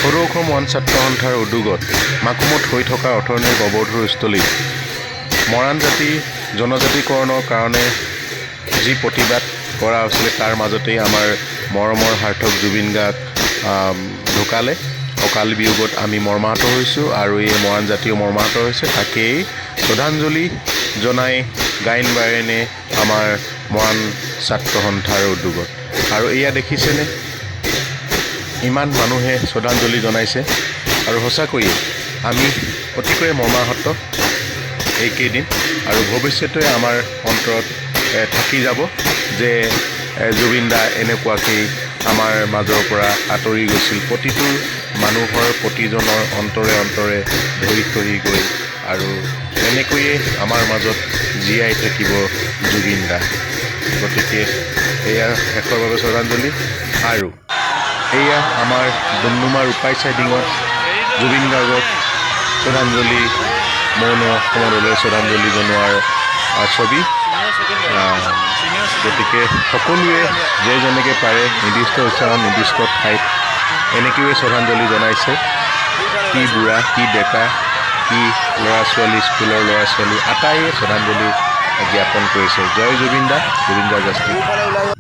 সৰু অসম মৰাণ ছাত্ৰ সন্থাৰ উদ্যোগত মাকুমত হৈ থকা অৰ্থনীতিৰ অৱৰোধৰ স্থলীত মৰাণ জাতি জনজাতিকৰণৰ কাৰণে যি প্ৰতিবাদ কৰা হৈছিলে তাৰ মাজতেই আমাৰ মৰমৰ সাৰ্থক জুবিন গাৰ্গ ঢুকালে। অকাল বিয়োগত আমি মৰ্মাহত হৈছোঁ আৰু এই মৰাণ জাতিও মৰ্মাহত হৈছে। তাকেই শ্ৰদ্ধাঞ্জলি জনাই গায়ন বায়নে আমাৰ মৰাণ ছাত্ৰ সন্থাৰ উদ্যোগত। আৰু এয়া দেখিছেনে, ইমান মানুহে শ্ৰদ্ধাঞ্জলি জনাইছে আৰু সঁচাকৈয়ে আমি অতিকৈ মৰ্মাহত এইকেইদিন। আৰু ভৱিষ্যতে আমাৰ অন্তৰত থাকি যাব যে জুবিন দা এনেকুৱাকৈ আমাৰ মাজৰ পৰা আঁতৰি গৈছিল, প্ৰতিটো মানুহৰ প্ৰতিজনৰ অন্তৰে অন্তৰে ধৰি থহি গৈ আৰু এনেকৈয়ে আমাৰ মাজত জীয়াই থাকিব জুবিন দা। গতিকে এয়া শেষৰ বাবে শ্ৰদ্ধাঞ্জলি। আৰু এয়া আমাৰ ডুমডুমাৰ উপাই চাইডিঙত জুবিন গাৰ্গক শ্ৰদ্ধাঞ্জলি মৌন সমদলে শ্ৰদ্ধাঞ্জলি জনোৱাৰ ছবি। গতিকে সকলোৱে যেনেকৈ পাৰে নিৰ্দিষ্ট স্থানত নিৰ্দিষ্ট ঠাইত এনেকৈয়ে শ্ৰদ্ধাঞ্জলি জনাইছে। কি বুঢ়া, কি ডেকা, কি ল'ৰা ছোৱালী, স্কুলৰ ল'ৰা ছোৱালী আটাইয়ে শ্ৰদ্ধাঞ্জলি জ্ঞাপন কৰিছে। জয় জুবিন দা, জুবিন দা জাষ্টি।